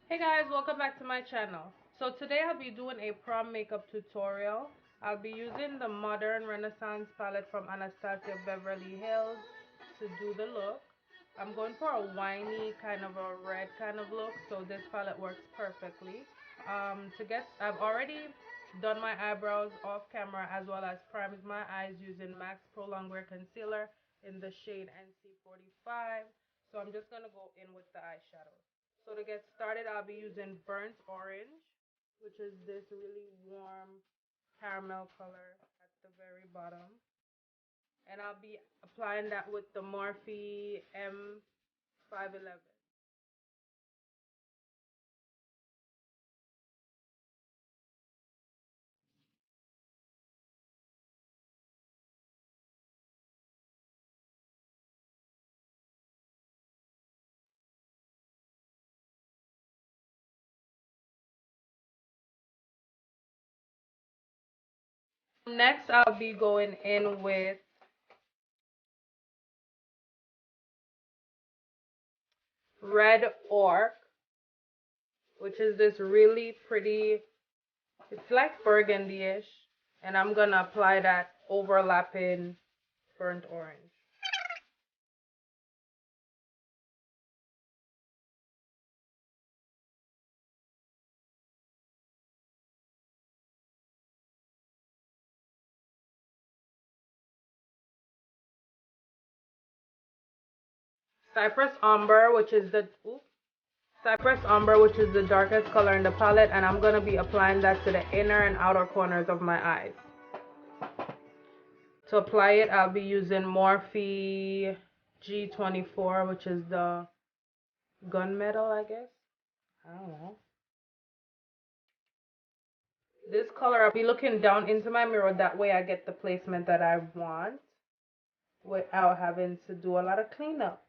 Hey guys, welcome back to my channel. So today I'll be doing a prom makeup tutorial. I'll be using the Modern Renaissance palette from Anastasia Beverly Hills to do the look. I'm going for a winey kind of a red kind of look, so this palette works perfectly. I've already done my eyebrows off camera as well as primed my eyes using MAC's Prolongwear concealer in the shade NC45. So I'm just gonna go in with the eyeshadow. So to get started, I'll be using burnt orange, which is this really warm caramel color at the very bottom. And I'll be applying that with the Morphe M511. Next, I'll be going in with Red Orc, which is this really pretty, it's like burgundy-ish. And I'm going to apply that overlapping burnt orange. Cypress Umber, which is the Cypress Umber, which is the darkest color in the palette, and I'm going to be applying that to the inner and outer corners of my eyes. To apply it, I'll be using Morphe G24, which is the gunmetal, I guess. I don't know. This color, I'll be looking down into my mirror. That way I get the placement that I want without having to do a lot of cleanup.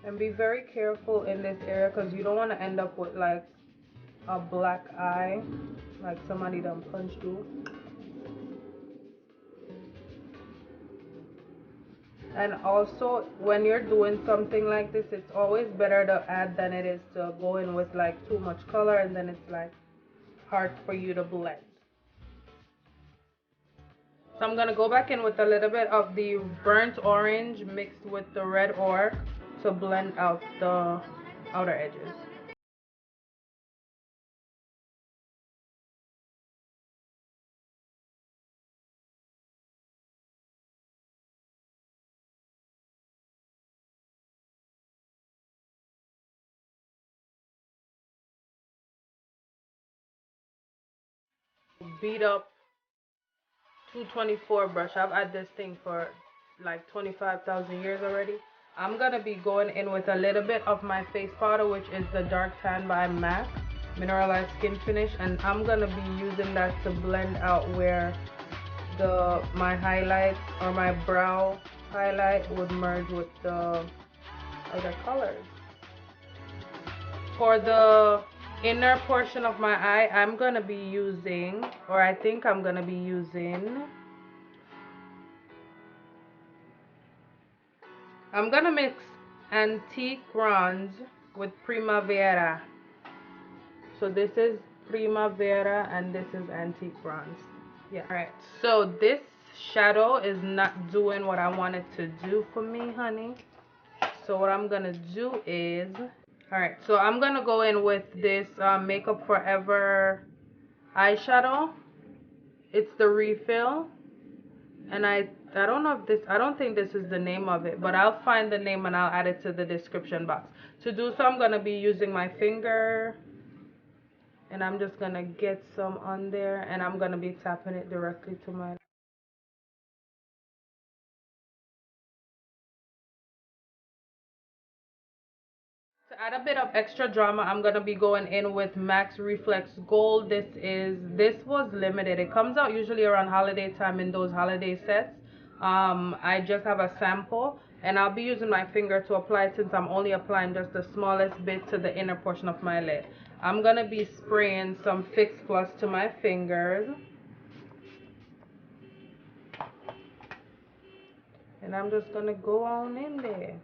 And be very careful in this area because you don't want to end up with like a black eye, like somebody done punched you. And also, when you're doing something like this, it's always better to add than it is to go in with like too much color and then it's like hard for you to blend. So I'm gonna go back in with a little bit of the burnt orange mixed with the red orc to blend out the outer edges. Beat up 224 brush. I've had this thing for like 25,000 years already. I'm gonna be going in with a little bit of my face powder, which is the Dark Tan by MAC Mineralize Skin Finish, and I'm gonna be using that to blend out where my highlight or my brow highlight would merge with the other colors. For the inner portion of my eye, I'm gonna be using, or I think I'm gonna be using, I'm gonna mix Antique Bronze with Primavera. So this is Primavera and this is Antique Bronze. Yeah. Alright, so this shadow is not doing what I wanted to do for me, honey. So what I'm gonna do is, alright, so I'm gonna go in with this Makeup Forever eyeshadow. It's the refill. And I don't know if this, I don't think this is the name of it, but I'll find the name and I'll add it to the description box. To do so, I'm going to be using my finger and I'm just going to get some on there and I'm going to be tapping it directly to my. To add a bit of extra drama, I'm going to be going in with MAC's Reflex Gold. This was limited. It comes out usually around holiday time in those holiday sets. I just have a sample, and I'll be using my finger to apply it since I'm only applying just the smallest bit to the inner portion of my lid. I'm gonna be spraying some Fix Plus to my fingers, and I'm just gonna go on in there.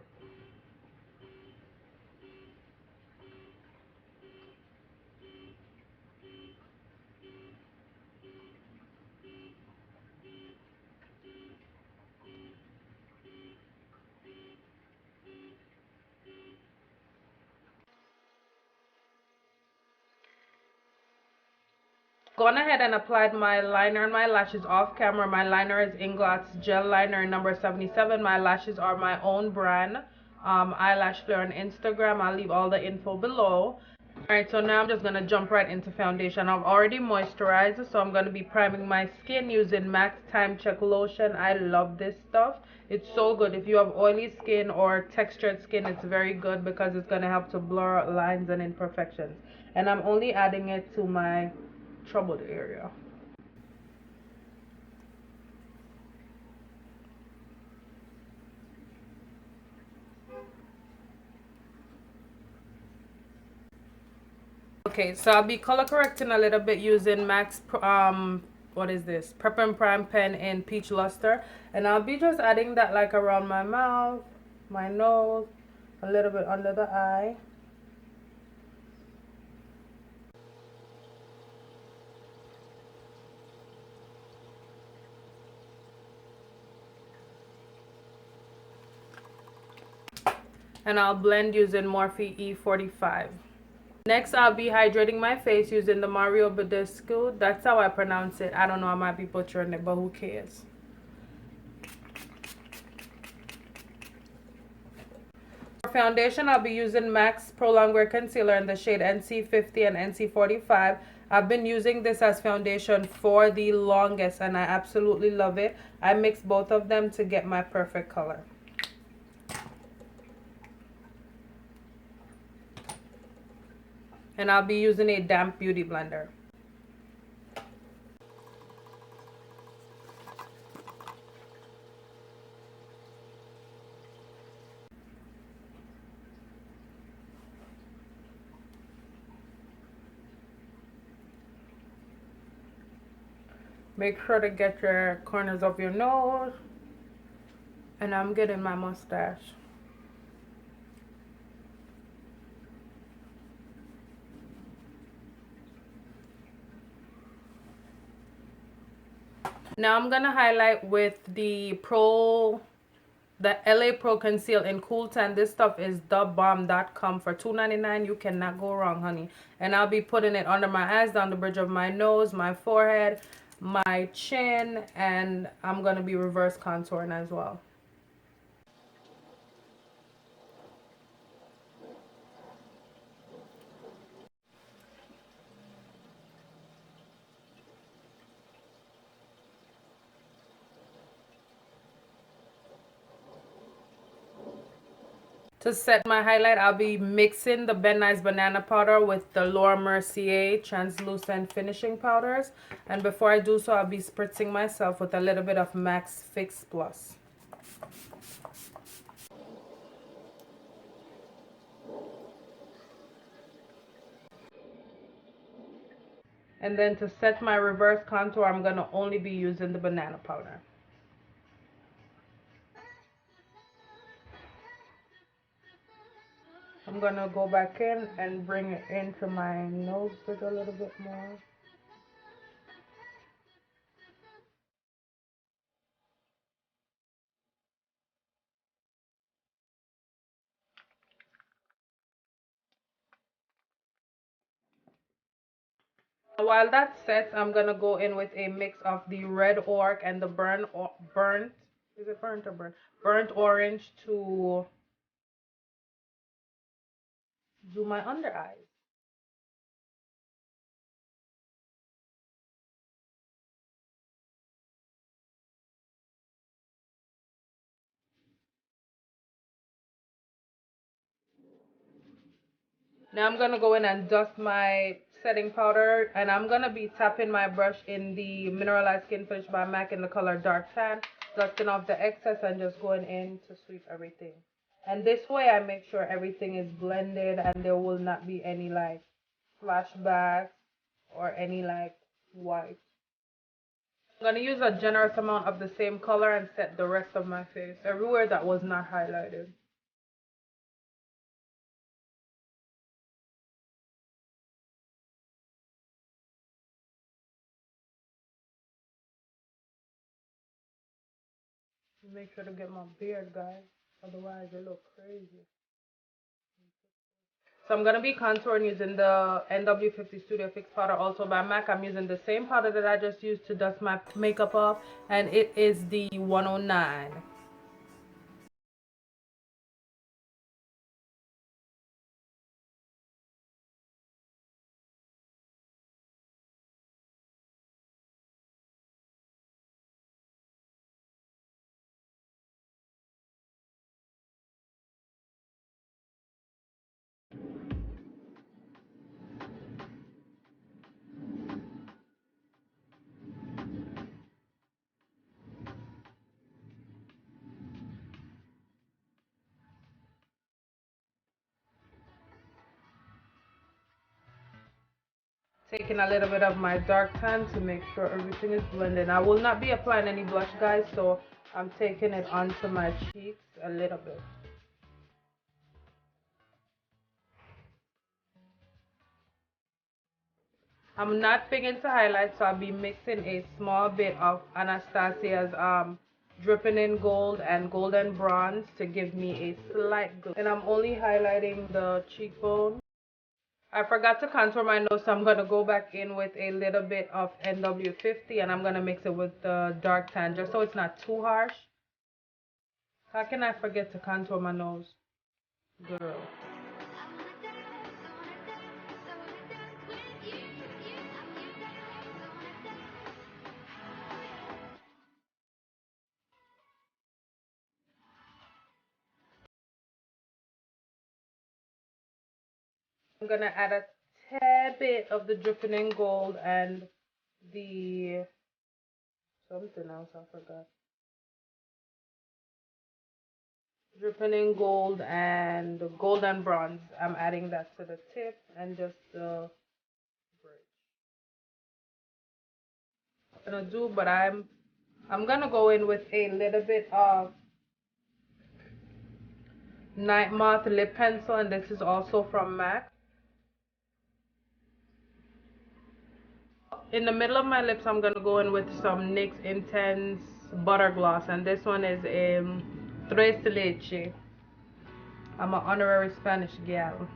Gone ahead and applied my liner and my lashes off camera. My liner is Inglot's gel liner number 77. My lashes are my own brand, ilashflare on Instagram. I'll leave all the info below. Alright, so now I'm just gonna jump right into foundation. I've already moisturized, so I'm gonna be priming my skin using Max Time Check lotion. I love this stuff. It's so good. If you have oily skin or textured skin, it's very good because it's gonna help to blur lines and imperfections. And I'm only adding it to my troubled area. Okay, so I'll be color correcting a little bit using Max what is this, Prep and Prime pen in Peach Luster, and I'll be just adding that like around my mouth, my nose, a little bit under the eye. And I'll blend using Morphe E45. Next, I'll be hydrating my face using the Mario Badescu. That's how I pronounce it. I don't know, I might be butchering it, but who cares? For foundation, I'll be using MAC's Prolongwear Concealer in the shade NC50 and NC45. I've been using this as foundation for the longest, and I absolutely love it. I mix both of them to get my perfect color. And I'll be using a damp beauty blender. Make sure to get your corners of your nose. And I'm getting my mustache. Now I'm gonna highlight with the LA Pro Conceal in Cool Tan. This stuff is thebomb.com for $2.99. You cannot go wrong, honey. And I'll be putting it under my eyes, down the bridge of my nose, my forehead, my chin, and I'm gonna be reverse contouring as well. To set my highlight, I'll be mixing the Benye's banana powder with the Laura Mercier Translucent finishing powders. And before I do so, I'll be spritzing myself with a little bit of Max Fix Plus. And then to set my reverse contour, I'm going to only be using the banana powder. I'm going to go back in and bring it into my nose bridge a little bit more. While that sets, I'm going to go in with a mix of the red orc and the is it burnt or burnt? Burnt orange to do my under eyes. Now I'm gonna go in and dust my setting powder, and I'm gonna be tapping my brush in the Mineralize Skin Finish by MAC in the color Dark Tan. dusting off the excess and just going in to sweep everything. And this way I make sure everything is blended and there will not be any like flashbacks or any like white. I'm going to use a generous amount of the same color and set the rest of my face everywhere that was not highlighted. Make sure to get my beard, guys, otherwise it look crazy. So I'm going to be contouring using the NW50 Studio Fix powder, also by MAC. I'm using the same powder that I just used to dust my makeup off, and it is the 109. Taking a little bit of my dark tan to make sure everything is blended. I will not be applying any blush, guys, so I'm taking it onto my cheeks a little bit. I'm not big into highlights, so I'll be mixing a small bit of Anastasia's dripping in gold and golden bronze to give me a slight glow. And I'm only highlighting the cheekbone. I forgot to contour my nose, so I'm going to go back in with a little bit of NW50 and I'm going to mix it with the dark tan just so it's not too harsh. How can I forget to contour my nose? Girl. I'm going to add a tad bit of the dripping in gold and the something else I forgot. Dripping in gold and golden bronze. I'm adding that to the tip and just the bridge. I'm gonna do, but I'm gonna go in with a little bit of Night Moth lip pencil, and this is also from MAC. In the middle of my lips, I'm gonna go in with some NYX Intense Butter Gloss, and this one is Tres Leche. I'm an honorary Spanish gal.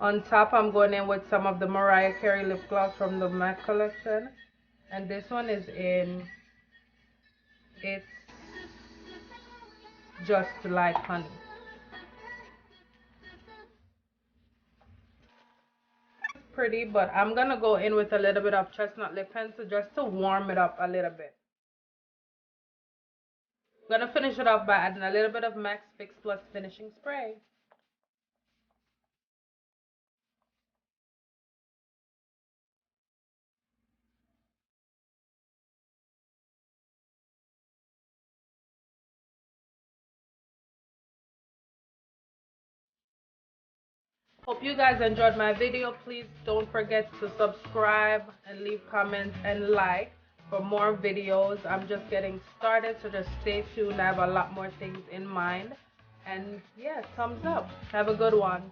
On top, I'm going in with some of the Mariah Carey lip gloss from the MAC collection, and this one is it's just like honey. Pretty, but I'm gonna go in with a little bit of chestnut lip pencil just to warm it up a little bit. I'm gonna finish it off by adding a little bit of MAC's Fix Plus finishing spray. Hope you guys enjoyed my video. Please don't forget to subscribe and leave comments and like for more videos. I'm just getting started, so just stay tuned. I have a lot more things in mind. And yeah, thumbs up. Have a good one.